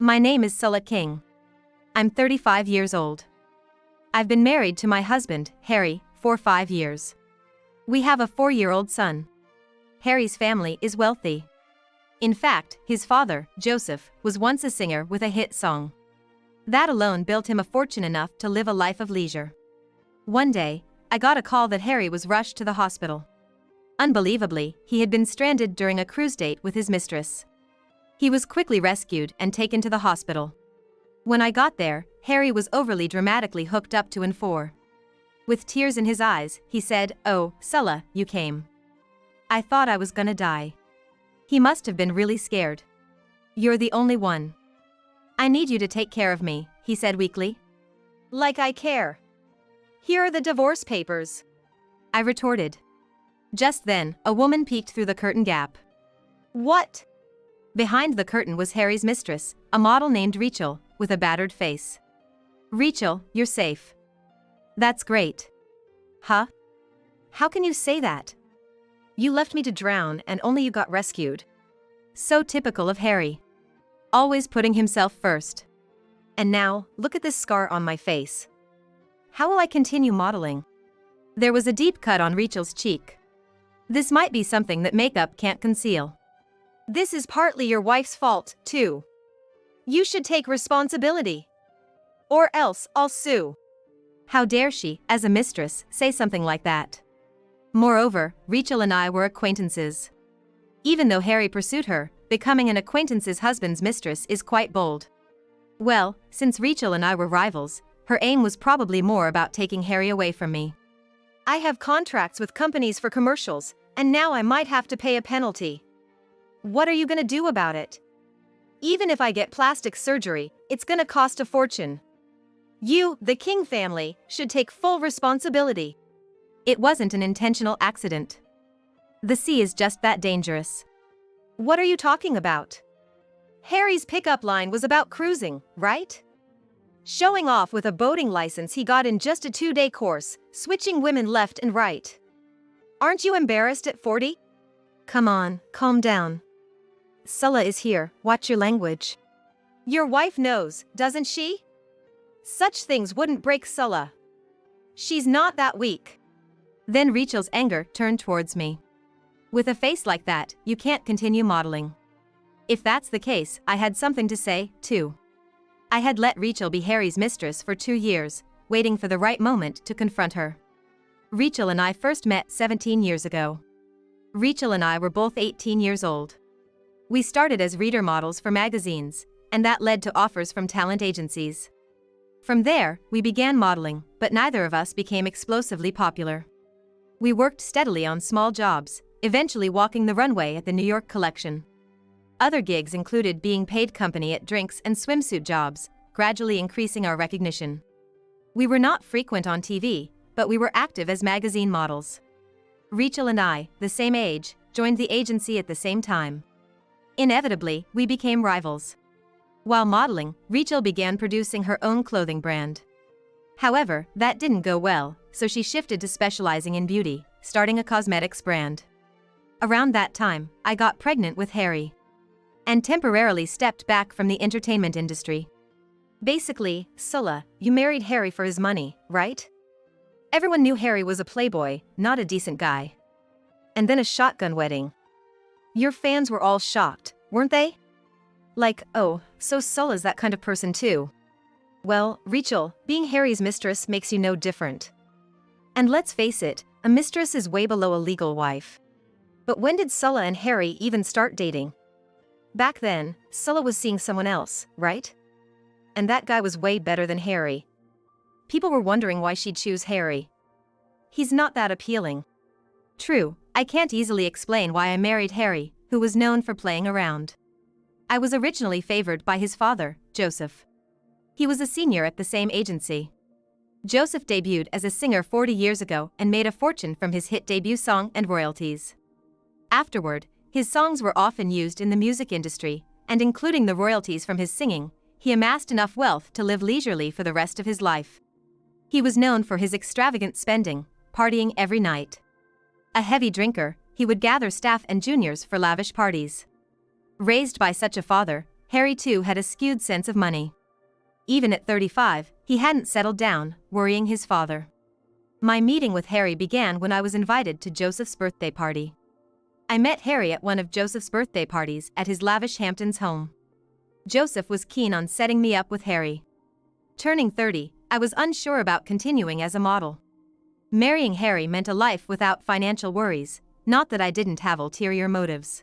My name is Sulla King. I'm 35 years old. I've been married to my husband, Harry, for 5 years. We have a 4-year-old son. Harry's family is wealthy. In fact, his father, Joseph, was once a singer with a hit song. That alone built him a fortune enough to live a life of leisure. One day, I got a call that Harry was rushed to the hospital. Unbelievably, he had been stranded during a cruise date with his mistress. He was quickly rescued and taken to the hospital. When I got there, Harry was overly dramatically hooked up to N4. With tears in his eyes, he said, "Oh, Sulla, you came. I thought I was gonna die." He must have been really scared. "You're the only one. I need you to take care of me," he said weakly. "Like I care. Here are the divorce papers," I retorted. Just then, a woman peeked through the curtain gap. "What?" Behind the curtain was Harry's mistress, a model named Rachel, with a battered face. "Rachel, you're safe." "That's great." "Huh? How can you say that? You left me to drown and only you got rescued." So typical of Harry. Always putting himself first. "And now, look at this scar on my face. How will I continue modeling?" There was a deep cut on Rachel's cheek. This might be something that makeup can't conceal. "This is partly your wife's fault, too. You should take responsibility. Or else I'll sue." How dare she, as a mistress, say something like that? Moreover, Rachel and I were acquaintances. Even though Harry pursued her, becoming an acquaintance's husband's mistress is quite bold. Well, since Rachel and I were rivals, her aim was probably more about taking Harry away from me. "I have contracts with companies for commercials, and now I might have to pay a penalty. What are you gonna do about it? Even if I get plastic surgery, it's gonna cost a fortune. You, the King family, should take full responsibility." It wasn't an intentional accident. The sea is just that dangerous. "What are you talking about? Harry's pickup line was about cruising, right? Showing off with a boating license he got in just a 2-day course, switching women left and right. Aren't you embarrassed at 40? Come on, calm down. Sulla is here, watch your language." Your wife knows, doesn't she? Such things wouldn't break Sulla. She's not that weak." Then Rachel's anger turned towards me. "With a face like that, you can't continue modeling." If that's the case, I had something to say, too. I had let Rachel be Harry's mistress for 2 years, waiting for the right moment to confront her. Rachel and I first met 17 years ago. Rachel and I were both 18 years old. We started as reader models for magazines, and that led to offers from talent agencies. From there, we began modeling, but neither of us became explosively popular. We worked steadily on small jobs, eventually walking the runway at the New York collection. Other gigs included being paid company at drinks and swimsuit jobs, gradually increasing our recognition. We were not frequent on TV, but we were active as magazine models. Rachel and I, the same age, joined the agency at the same time. Inevitably, we became rivals. While modeling, Rachel began producing her own clothing brand. However, that didn't go well, so she shifted to specializing in beauty, starting a cosmetics brand. Around that time, I got pregnant with Harry. And temporarily stepped back from the entertainment industry. Basically, Sulla, you married Harry for his money, right? Everyone knew Harry was a playboy, not a decent guy. And then a shotgun wedding. Your fans were all shocked, weren't they? Like, oh, so Sulla's that kind of person too. Well, Rachel, being Harry's mistress makes you no different. And let's face it, a mistress is way below a legal wife. But when did Sulla and Harry even start dating? Back then, Sulla was seeing someone else, right? And that guy was way better than Harry. People were wondering why she'd choose Harry. He's not that appealing. True, I can't easily explain why I married Harry, who was known for playing around. I was originally favored by his father, Joseph. He was a senior at the same agency. Joseph debuted as a singer 40 years ago and made a fortune from his hit debut song and royalties. Afterward, his songs were often used in the music industry, and including the royalties from his singing, he amassed enough wealth to live leisurely for the rest of his life. He was known for his extravagant spending, partying every night. A heavy drinker, he would gather staff and juniors for lavish parties. Raised by such a father, Harry too had a skewed sense of money. Even at 35, he hadn't settled down, worrying his father. My meeting with Harry began when I was invited to Joseph's birthday party. I met Harry at one of Joseph's birthday parties at his lavish Hamptons home. Joseph was keen on setting me up with Harry. Turning 30, I was unsure about continuing as a model. Marrying Harry meant a life without financial worries, not that I didn't have ulterior motives.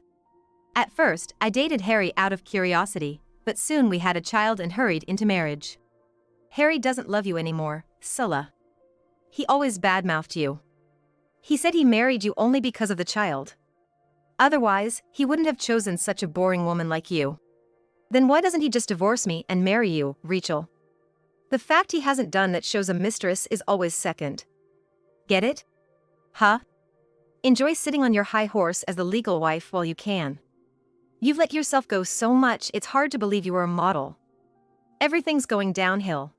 At first, I dated Harry out of curiosity, but soon we had a child and hurried into marriage. Harry doesn't love you anymore, Sulla. He always badmouthed you. He said he married you only because of the child. Otherwise, he wouldn't have chosen such a boring woman like you. Then why doesn't he just divorce me and marry you, Rachel? The fact he hasn't done that shows a mistress is always second. Get it? Huh? Enjoy sitting on your high horse as the legal wife while you can. You've let yourself go so much it's hard to believe you were a model. Everything's going downhill.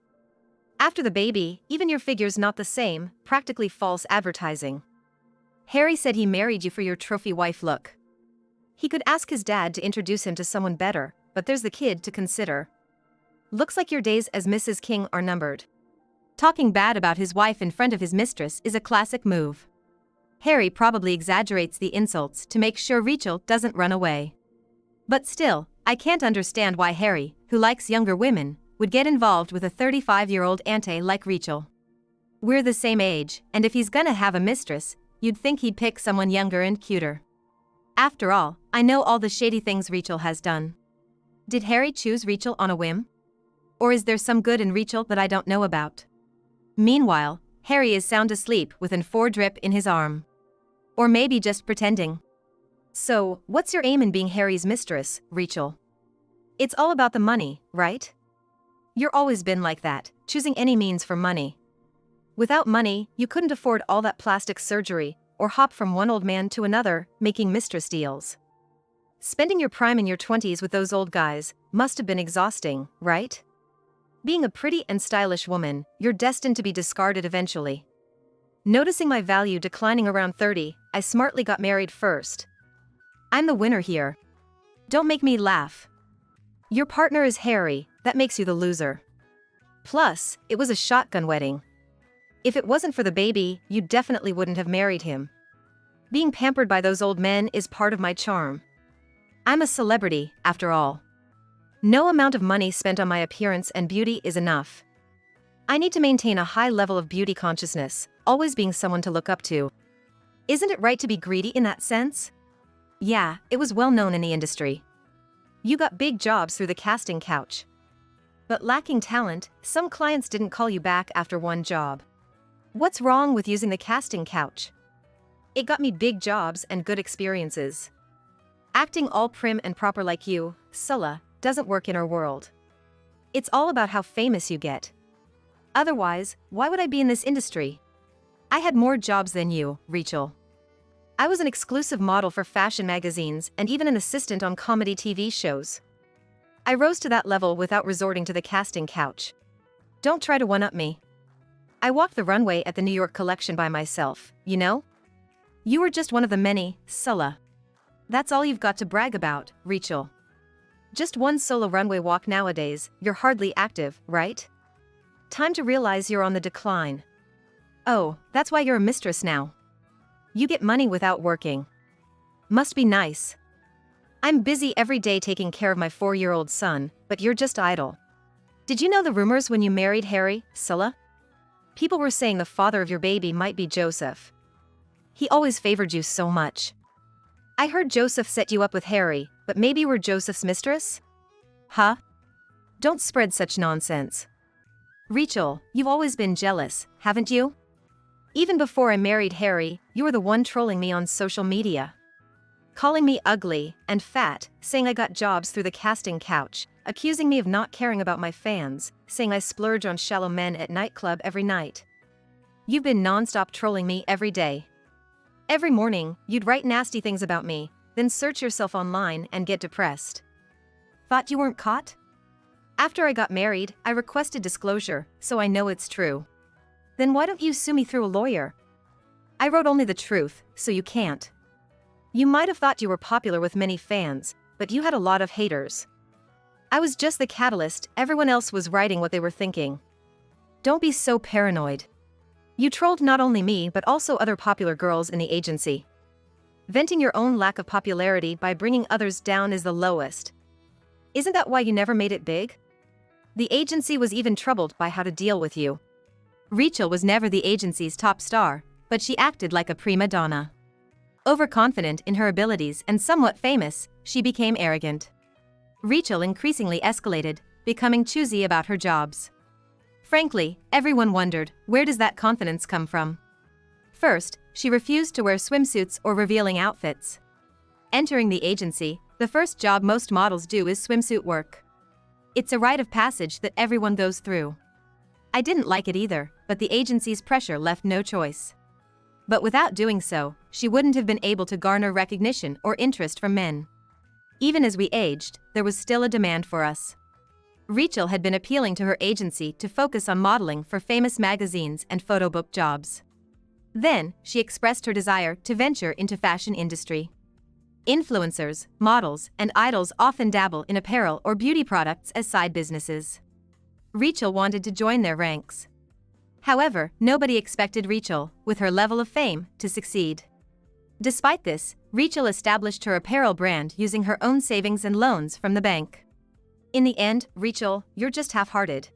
After the baby, even your figure's not the same, practically false advertising. Harry said he married you for your trophy wife look. He could ask his dad to introduce him to someone better, but there's the kid to consider. Looks like your days as Mrs. King are numbered. Talking bad about his wife in front of his mistress is a classic move. Harry probably exaggerates the insults to make sure Rachel doesn't run away. But still, I can't understand why Harry, who likes younger women, would get involved with a 35-year-old auntie like Rachel. We're the same age, and if he's gonna have a mistress, you'd think he'd pick someone younger and cuter. After all, I know all the shady things Rachel has done. Did Harry choose Rachel on a whim? Or is there some good in Rachel that I don't know about? Meanwhile, Harry is sound asleep with an 4 drip in his arm. Or maybe just pretending. So, what's your aim in being Harry's mistress, Rachel? It's all about the money, right? You're always been like that, choosing any means for money. Without money, you couldn't afford all that plastic surgery, or hop from one old man to another, making mistress deals. Spending your prime in your 20s with those old guys must have been exhausting, right? Being a pretty and stylish woman, you're destined to be discarded eventually. Noticing my value declining around 30, I smartly got married first. I'm the winner here. Don't make me laugh. Your partner is Harry, that makes you the loser. Plus, it was a shotgun wedding. If it wasn't for the baby, you definitely wouldn't have married him. Being pampered by those old men is part of my charm. I'm a celebrity, after all. No amount of money spent on my appearance and beauty is enough. I need to maintain a high level of beauty consciousness, always being someone to look up to. Isn't it right to be greedy in that sense? Yeah, it was well known in the industry. You got big jobs through the casting couch. But lacking talent, some clients didn't call you back after one job. What's wrong with using the casting couch? It got me big jobs and good experiences. Acting all prim and proper like you, Sulla, doesn't work in our world. It's all about how famous you get. Otherwise, why would I be in this industry? I had more jobs than you, Rachel. I was an exclusive model for fashion magazines and even an assistant on comedy TV shows. I rose to that level without resorting to the casting couch. Don't try to one-up me. I walked the runway at the New York collection by myself, you know? You were just one of the many, Sulla. That's all you've got to brag about, Rachel. Just one solo runway walk nowadays, you're hardly active, right? Time to realize you're on the decline. Oh, that's why you're a mistress now. You get money without working. Must be nice. I'm busy every day taking care of my 4-year-old son, but you're just idle. Did you know the rumors when you married Harry, Sulla? People were saying the father of your baby might be Joseph. He always favored you so much. I heard Joseph set you up with Harry, but maybe you were Joseph's mistress? Huh? Don't spread such nonsense. Rachel, you've always been jealous, haven't you? Even before I married Harry, you were the one trolling me on social media. Calling me ugly and fat, saying I got jobs through the casting couch, accusing me of not caring about my fans, saying I splurge on shallow men at nightclub every night. You've been non-stop trolling me every day. Every morning, you'd write nasty things about me, then search yourself online and get depressed. Thought you weren't caught? After I got married, I requested disclosure, so I know it's true. Then why don't you sue me through a lawyer? I wrote only the truth, so you can't. You might have thought you were popular with many fans, but you had a lot of haters. I was just the catalyst, everyone else was writing what they were thinking. Don't be so paranoid. You trolled not only me but also other popular girls in the agency. Venting your own lack of popularity by bringing others down is the lowest. Isn't that why you never made it big? The agency was even troubled by how to deal with you. Rachel was never the agency's top star, but she acted like a prima donna. Overconfident in her abilities and somewhat famous, she became arrogant. Rachel increasingly escalated, becoming choosy about her jobs. Frankly, everyone wondered, where does that confidence come from? First, she refused to wear swimsuits or revealing outfits. Entering the agency, the first job most models do is swimsuit work. It's a rite of passage that everyone goes through. I didn't like it either, but the agency's pressure left no choice. But without doing so, she wouldn't have been able to garner recognition or interest from men. Even as we aged, there was still a demand for us. Rachel had been appealing to her agency to focus on modeling for famous magazines and photo book jobs. Then, she expressed her desire to venture into fashion industry. Influencers, models, and idols often dabble in apparel or beauty products as side businesses. Rachel wanted to join their ranks. However, nobody expected Rachel, with her level of fame, to succeed. Despite this, Rachel established her apparel brand using her own savings and loans from the bank. In the end, Rachel, you're just half-hearted.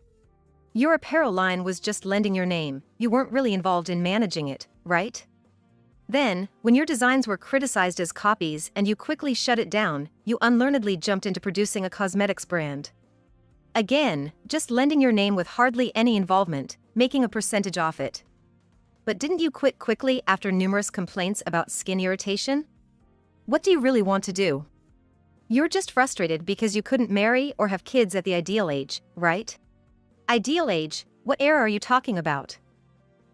Your apparel line was just lending your name, you weren't really involved in managing it, right? Then, when your designs were criticized as copies and you quickly shut it down, you unlearnedly jumped into producing a cosmetics brand. Again, just lending your name with hardly any involvement, making a percentage off it. But didn't you quit quickly after numerous complaints about skin irritation? What do you really want to do? You're just frustrated because you couldn't marry or have kids at the ideal age, right? Ideal age? What era are you talking about?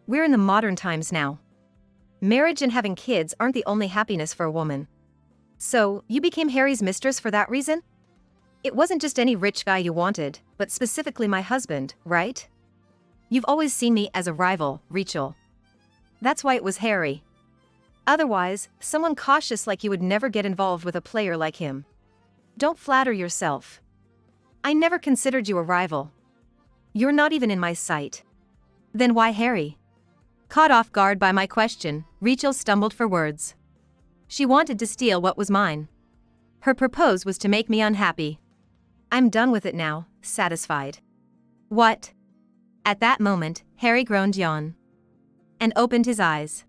We're in the modern times now. Marriage and having kids aren't the only happiness for a woman. So, you became Harry's mistress for that reason? It wasn't just any rich guy you wanted, but specifically my husband, right? You've always seen me as a rival, Rachel. That's why it was Harry. Otherwise, someone cautious like you would never get involved with a player like him. Don't flatter yourself. I never considered you a rival. You're not even in my sight. Then why Harry? Caught off guard by my question, Rachel stumbled for words. She wanted to steal what was mine. Her purpose was to make me unhappy. I'm done with it now, satisfied. What? At that moment, Harry groaned yawn. And opened his eyes.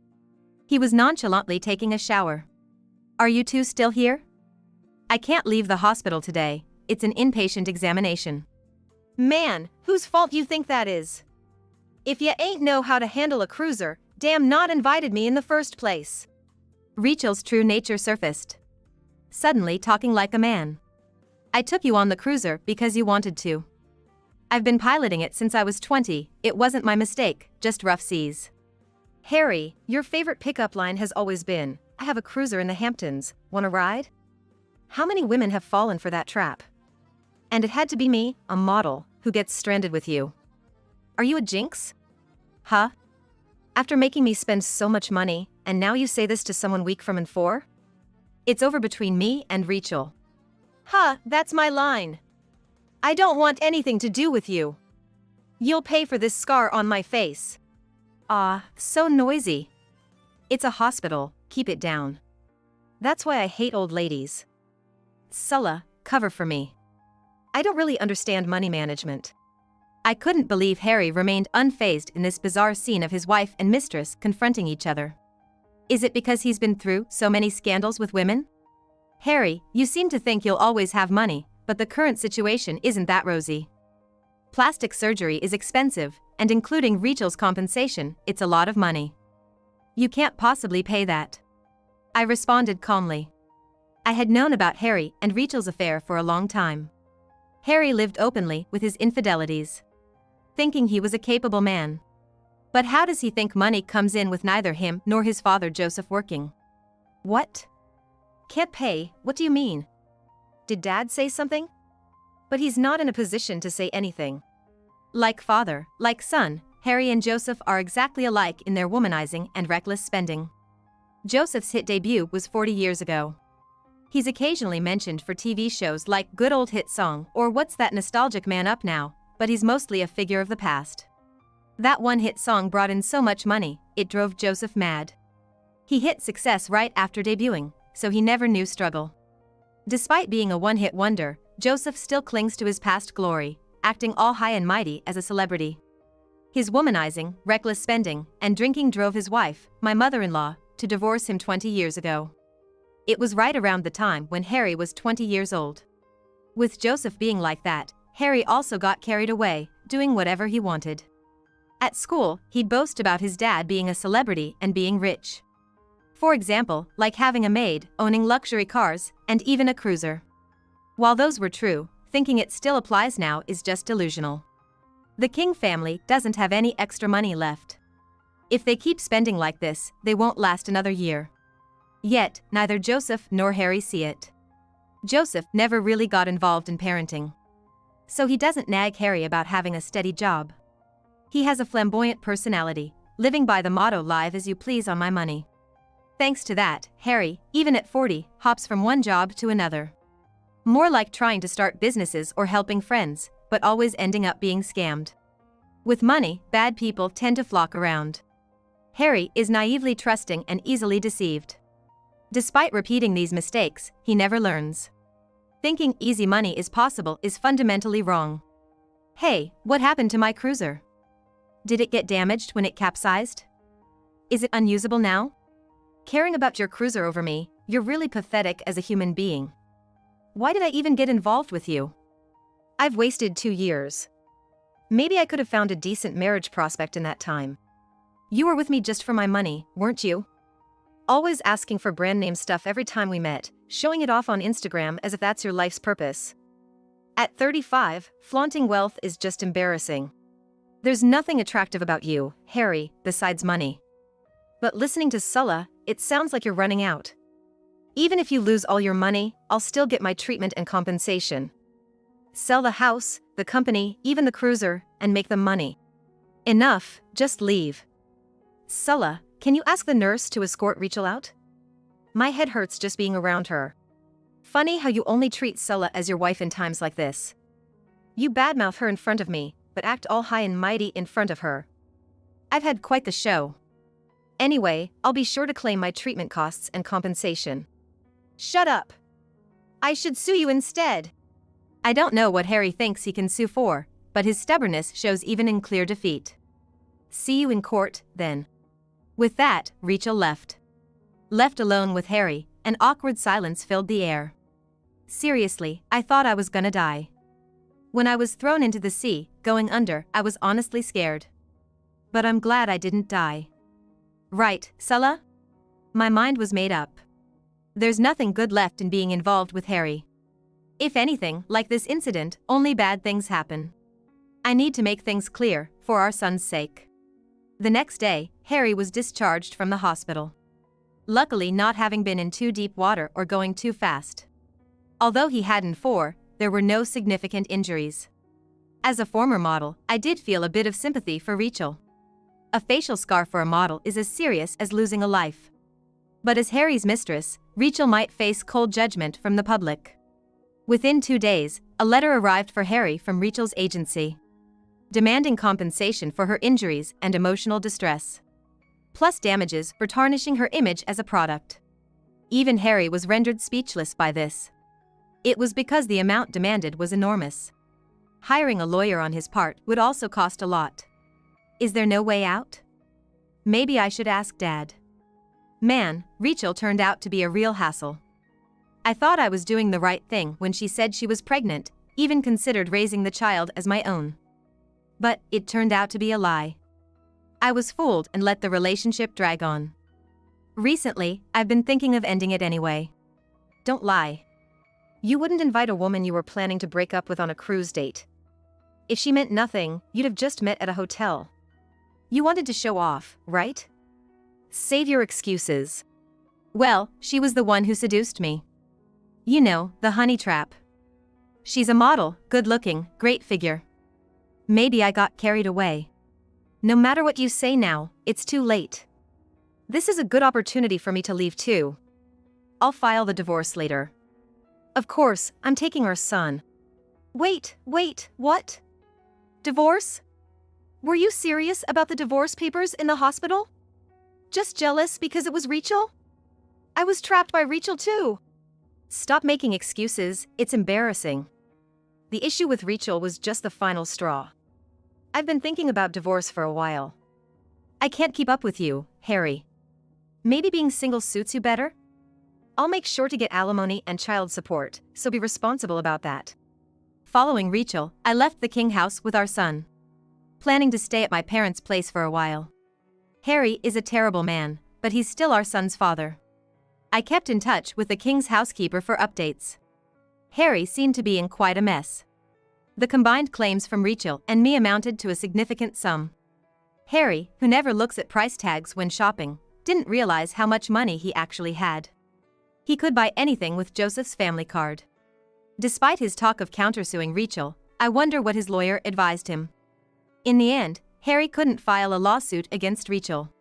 He was nonchalantly taking a shower. Are you two still here? I can't leave the hospital today, it's an inpatient examination. Man, whose fault you think that is? If ya ain't know how to handle a cruiser, damn not invited me in the first place. Rachel's true nature surfaced. Suddenly talking like a man. I took you on the cruiser because you wanted to. I've been piloting it since I was 20, it wasn't my mistake, just rough seas. Harry, your favorite pickup line has always been, I have a cruiser in the Hamptons, wanna ride? How many women have fallen for that trap? And it had to be me, a model, who gets stranded with you. Are you a jinx? Huh? After making me spend so much money, and now you say this to someone weak from and for? It's over between me and Rachel. Huh, that's my line. I don't want anything to do with you. You'll pay for this scar on my face. Ah, so noisy. It's a hospital, keep it down. That's why I hate old ladies. Sulla, cover for me. I don't really understand money management. I couldn't believe Harry remained unfazed in this bizarre scene of his wife and mistress confronting each other. Is it because he's been through so many scandals with women? Harry, you seem to think you'll always have money, but the current situation isn't that rosy. Plastic surgery is expensive, and including Rachel's compensation, it's a lot of money. You can't possibly pay that. I responded calmly. I had known about Harry and Rachel's affair for a long time. Harry lived openly with his infidelities, thinking he was a capable man. But how does he think money comes in with neither him nor his father Joseph working? What? Can't pay, what do you mean? Did Dad say something? But he's not in a position to say anything. Like father, like son, Harry and Joseph are exactly alike in their womanizing and reckless spending. Joseph's hit debut was 40 years ago. He's occasionally mentioned for TV shows like Good Old Hit Song or What's That Nostalgic Man Up Now, but he's mostly a figure of the past. That one hit song brought in so much money, it drove Joseph mad. He hit success right after debuting, so he never knew struggle. Despite being a one-hit wonder, Joseph still clings to his past glory, acting all high and mighty as a celebrity. His womanizing, reckless spending, and drinking drove his wife, my mother-in-law, to divorce him 20 years ago. It was right around the time when Harry was 20 years old. With Joseph being like that, Harry also got carried away, doing whatever he wanted. At school, he'd boast about his dad being a celebrity and being rich. For example, like having a maid, owning luxury cars, and even a cruiser. While those were true, thinking it still applies now is just delusional. The King family doesn't have any extra money left. If they keep spending like this, they won't last another year. Yet, neither Joseph nor Harry see it. Joseph never really got involved in parenting. So he doesn't nag Harry about having a steady job. He has a flamboyant personality, living by the motto "live as you please on my money." Thanks to that, Harry, even at 40, hops from one job to another. More like trying to start businesses or helping friends, but always ending up being scammed. With money, bad people tend to flock around. Harry is naively trusting and easily deceived. Despite repeating these mistakes, he never learns. Thinking easy money is possible is fundamentally wrong. Hey, what happened to my cruiser? Did it get damaged when it capsized? Is it unusable now? Caring about your cruiser over me, you're really pathetic as a human being. Why did I even get involved with you? I've wasted 2 years. Maybe I could have found a decent marriage prospect in that time. You were with me just for my money, weren't you? Always asking for brand name stuff every time we met, showing it off on Instagram as if that's your life's purpose. At 35, flaunting wealth is just embarrassing. There's nothing attractive about you, Harry, besides money. But listening to Sulla, it sounds like you're running out. Even if you lose all your money, I'll still get my treatment and compensation. Sell the house, the company, even the cruiser, and make the money. Enough, just leave. Sulla, can you ask the nurse to escort Rachel out? My head hurts just being around her. Funny how you only treat Sulla as your wife in times like this. You badmouth her in front of me, but act all high and mighty in front of her. I've had quite the show. Anyway, I'll be sure to claim my treatment costs and compensation. Shut up. I should sue you instead. I don't know what Harry thinks he can sue for, but his stubbornness shows even in clear defeat. See you in court, then. With that, Rachel left. Left alone with Harry, an awkward silence filled the air. Seriously, I thought I was gonna die. When I was thrown into the sea, going under, I was honestly scared. But I'm glad I didn't die. Right, Sulla? My mind was made up. There's nothing good left in being involved with Harry. If anything, like this incident, only bad things happen. I need to make things clear, for our son's sake. The next day, Harry was discharged from the hospital. Luckily not having been in too deep water or going too fast. Although he had there were no significant injuries. As a former model, I did feel a bit of sympathy for Rachel. A facial scar for a model is as serious as losing a life. But as Harry's mistress, Rachel might face cold judgment from the public. Within 2 days, a letter arrived for Harry from Rachel's agency, demanding compensation for her injuries and emotional distress, plus damages for tarnishing her image as a product. Even Harry was rendered speechless by this. It was because the amount demanded was enormous. Hiring a lawyer on his part would also cost a lot. Is there no way out? Maybe I should ask Dad. Man, Rachel turned out to be a real hassle. I thought I was doing the right thing when she said she was pregnant, even considered raising the child as my own. But it turned out to be a lie. I was fooled and let the relationship drag on. Recently, I've been thinking of ending it anyway. Don't lie. You wouldn't invite a woman you were planning to break up with on a cruise date. If she meant nothing, you'd have just met at a hotel. You wanted to show off, right? Save your excuses. Well, she was the one who seduced me. You know, the honey trap. She's a model, good-looking, great figure. Maybe I got carried away. No matter what you say now, it's too late. This is a good opportunity for me to leave too. I'll file the divorce later. Of course, I'm taking our son. Wait, what? Divorce? Were you serious about the divorce papers in the hospital? Just jealous because it was Rachel? I was trapped by Rachel too. Stop making excuses, it's embarrassing. The issue with Rachel was just the final straw. I've been thinking about divorce for a while. I can't keep up with you, Harry. Maybe being single suits you better? I'll make sure to get alimony and child support, so be responsible about that. Following Rachel, I left the King house with our son, planning to stay at my parents' place for a while. Harry is a terrible man, but he's still our son's father. I kept in touch with the King's housekeeper for updates. Harry seemed to be in quite a mess. The combined claims from Rachel and me amounted to a significant sum. Harry, who never looks at price tags when shopping, didn't realize how much money he actually had. He could buy anything with Joseph's family card. Despite his talk of countersuing Rachel, I wonder what his lawyer advised him. In the end, Harry couldn't file a lawsuit against Rachel.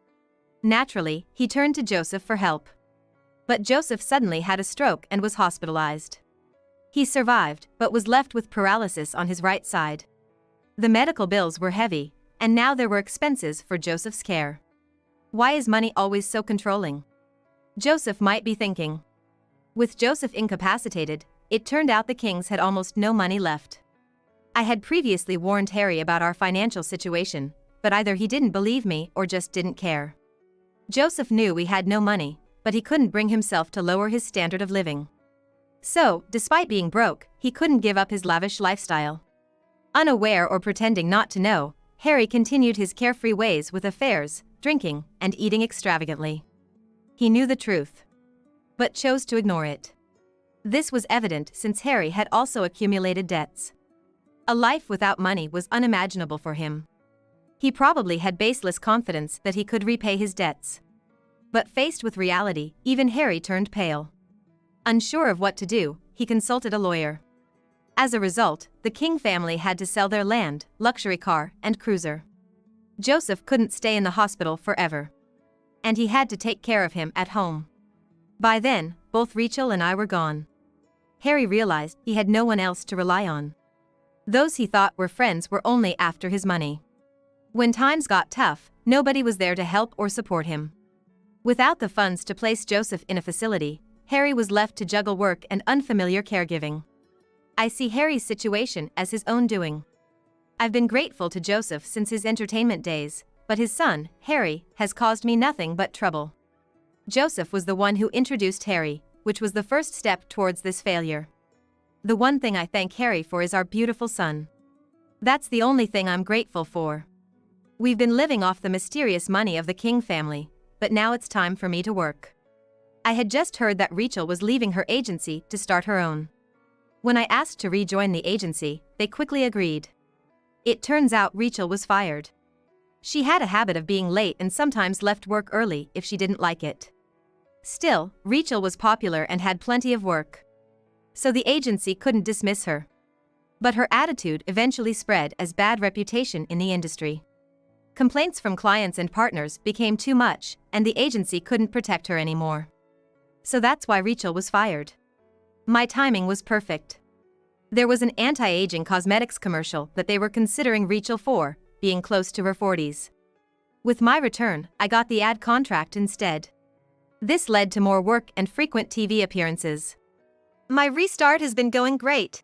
Naturally, he turned to Joseph for help. But Joseph suddenly had a stroke and was hospitalized. He survived, but was left with paralysis on his right side. The medical bills were heavy, and now there were expenses for Joseph's care. Why is money always so controlling? Joseph might be thinking. With Joseph incapacitated, it turned out the Kings had almost no money left. I had previously warned Harry about our financial situation, but either he didn't believe me or just didn't care. Joseph knew we had no money, but he couldn't bring himself to lower his standard of living. So, despite being broke, he couldn't give up his lavish lifestyle. Unaware or pretending not to know, Harry continued his carefree ways with affairs, drinking, and eating extravagantly. He knew the truth, but chose to ignore it. This was evident since Harry had also accumulated debts. A life without money was unimaginable for him. He probably had baseless confidence that he could repay his debts. But faced with reality, even Harry turned pale. Unsure of what to do, he consulted a lawyer. As a result, the King family had to sell their land, luxury car, and cruiser. Joseph couldn't stay in the hospital forever. And he had to take care of him at home. By then, both Rachel and I were gone. Harry realized he had no one else to rely on. Those he thought were friends were only after his money. When times got tough, nobody was there to help or support him. Without the funds to place Joseph in a facility, Harry was left to juggle work and unfamiliar caregiving. I see Harry's situation as his own doing. I've been grateful to Joseph since his entertainment days, but his son, Harry, has caused me nothing but trouble. Joseph was the one who introduced Harry, which was the first step towards this failure. The one thing I thank Harry for is our beautiful son. That's the only thing I'm grateful for. We've been living off the mysterious money of the King family, but now it's time for me to work. I had just heard that Rachel was leaving her agency to start her own. When I asked to rejoin the agency, they quickly agreed. It turns out Rachel was fired. She had a habit of being late and sometimes left work early if she didn't like it. Still, Rachel was popular and had plenty of work. So the agency couldn't dismiss her. But her attitude eventually spread as bad reputation in the industry. Complaints from clients and partners became too much, and the agency couldn't protect her anymore. So that's why Rachel was fired. My timing was perfect. There was an anti-aging cosmetics commercial that they were considering Rachel for, being close to her 40s. With my return, I got the ad contract instead. This led to more work and frequent TV appearances. My restart has been going great.